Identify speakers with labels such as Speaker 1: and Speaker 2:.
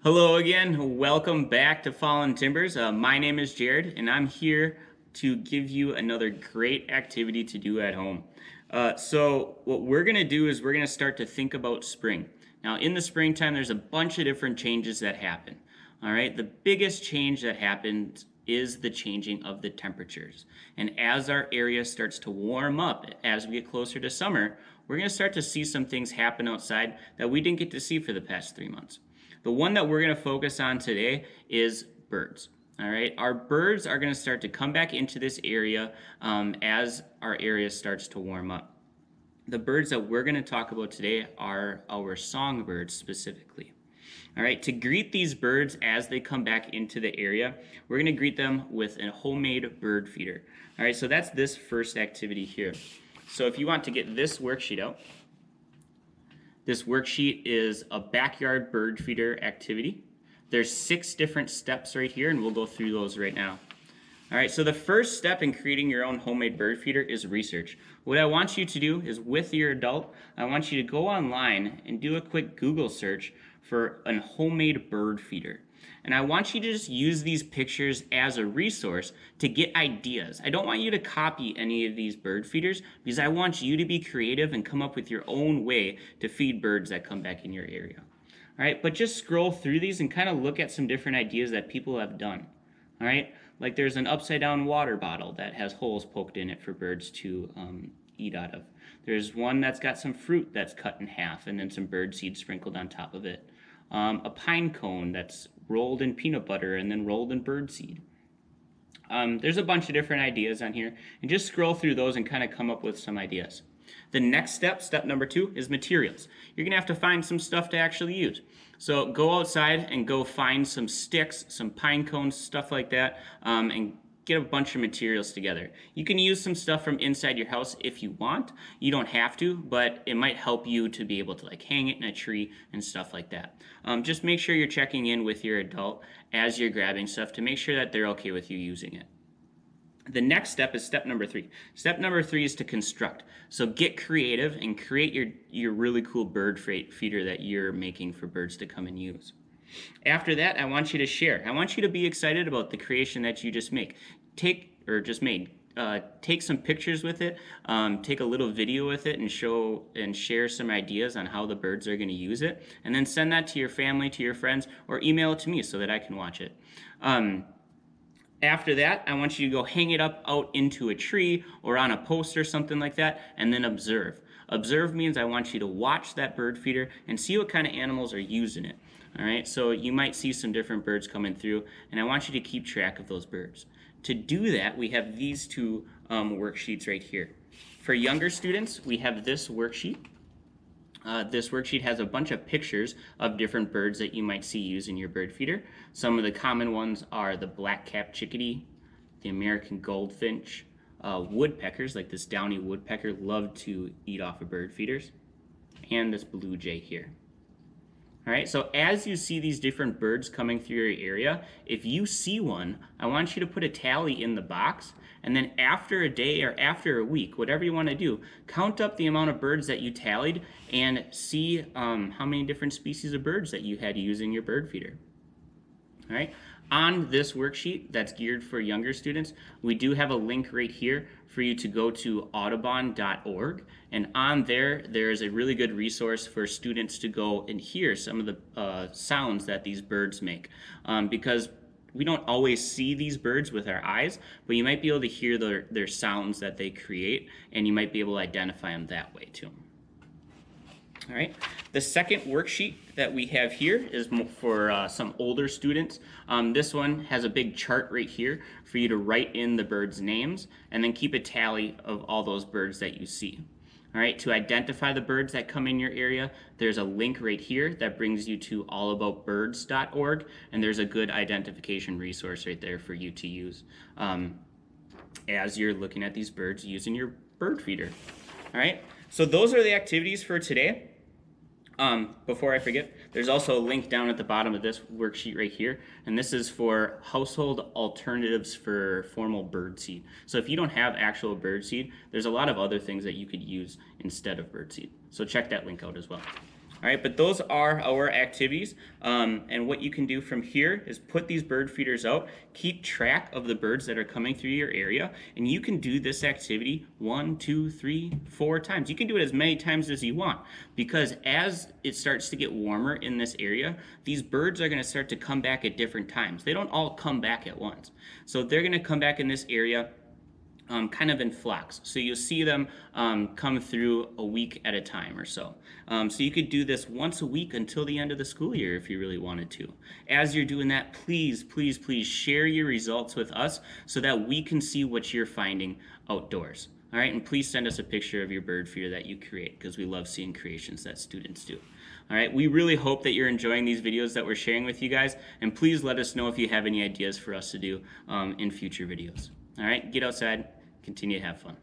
Speaker 1: Hello again. Welcome back to Fallen Timbers. My name is Jared, and I'm here to give you another great activity to do at home. So what we're going to do is we're going to start to think about spring. Now, in the springtime, there's a bunch of different changes that happen. All right, the biggest change that happens is the changing of the temperatures. And as our area starts to warm up, as we get closer to summer, we're going to start to see some things happen outside that we didn't get to see for the past 3 months. The one that we're going to focus on today is birds. All right, our birds are going to start to come back into this area as our area starts to warm up. The birds that we're going to talk about today are our songbirds specifically. All right, to greet these birds as they come back into the area, we're going to greet them with a homemade bird feeder. All right, so that's this first activity here. So if you want to get this worksheet out, this worksheet is a backyard bird feeder activity. There's 6 different steps right here, and we'll go through those right now. All right, so the first step in creating your own homemade bird feeder is research. What I want you to do is, with your adult, I want you to go online and do a quick Google search for a homemade bird feeder. And I want you to just use these pictures as a resource to get ideas. I don't want you to copy any of these bird feeders because I want you to be creative and come up with your own way to feed birds that come back in your area. All right, but just scroll through these and kind of look at some different ideas that people have done. All right, like there's an upside down water bottle that has holes poked in it for birds to eat out of. There's one that's got some fruit that's cut in half and then some bird seed sprinkled on top of it. A pine cone that's rolled in peanut butter and then rolled in bird seed. There's a bunch of different ideas on here, and just scroll through those and kind of come up with some ideas. The next step, step number 2, is materials. You're gonna have to find some stuff to actually use. So go outside and go find some sticks, some pine cones, stuff like that, and get a bunch of materials together. You can use some stuff from inside your house if you want. You don't have to, but it might help you to be able to like hang it in a tree and stuff like that. Just make sure you're checking in with your adult as you're grabbing stuff to make sure that they're okay with you using it. The next step is step number 3. Step number 3 is to construct. So get creative and create your really cool bird feeder that you're making for birds to come and use. After that, I want you to share. I want you to be excited about the creation that you just made. Take some pictures with it, take a little video with it, and show and share some ideas on how the birds are going to use it, and then send that to your family, to your friends, or email it to me so that I can watch it. After that, I want you to go hang it up out into a tree or on a post or something like that, and then observe. Observe means I want you to watch that bird feeder and see what kind of animals are using it. All right, so you might see some different birds coming through, and I want you to keep track of those birds. To do that, we have these 2 worksheets right here. For younger students, we have this worksheet. This worksheet has a bunch of pictures of different birds that you might see using your bird feeder. Some of the common ones are the black-capped chickadee, the American goldfinch, woodpeckers, like this downy woodpecker, love to eat off of bird feeders, and this blue jay here. All right, so as you see these different birds coming through your area, if you see one, I want you to put a tally in the box, and then after a day or after a week, whatever you want to do, count up the amount of birds that you tallied and see how many different species of birds that you had using your bird feeder. All right, on this worksheet that's geared for younger students, we do have a link right here for you to go to audubon.org, and on there is a really good resource for students to go and hear some of the sounds that these birds make, because we don't always see these birds with our eyes, but you might be able to hear their sounds that they create, and you might be able to identify them that way too. All right, the second worksheet that we have here is for some older students. This one has a big chart right here for you to write in the birds' names and then keep a tally of all those birds that you see. All right, to identify the birds that come in your area, there's a link right here that brings you to allaboutbirds.org, and there's a good identification resource right there for you to use as you're looking at these birds using your bird feeder. All right, so those are the activities for today. Before I forget, there's also a link down at the bottom of this worksheet right here, and this is for household alternatives for formal birdseed. So if you don't have actual birdseed, there's a lot of other things that you could use instead of birdseed. So check that link out as well. All right, but those are our activities. And what you can do from here is put these bird feeders out, keep track of the birds that are coming through your area, and you can do this activity 1, 2, 3, 4 times. You can do it as many times as you want, because as it starts to get warmer in this area, these birds are going to start to come back at different times. They don't all come back at once. So they're going to come back in this area kind of in flocks. So you'll see them come through a week at a time or so. So you could do this once a week until the end of the school year if you really wanted to. As you're doing that, please, please, please share your results with us so that we can see what you're finding outdoors. All right, and please send us a picture of your bird feeder that you create, because we love seeing creations that students do. All right, we really hope that you're enjoying these videos that we're sharing with you guys, and please let us know if you have any ideas for us to do in future videos. All right, get outside, continue to have fun.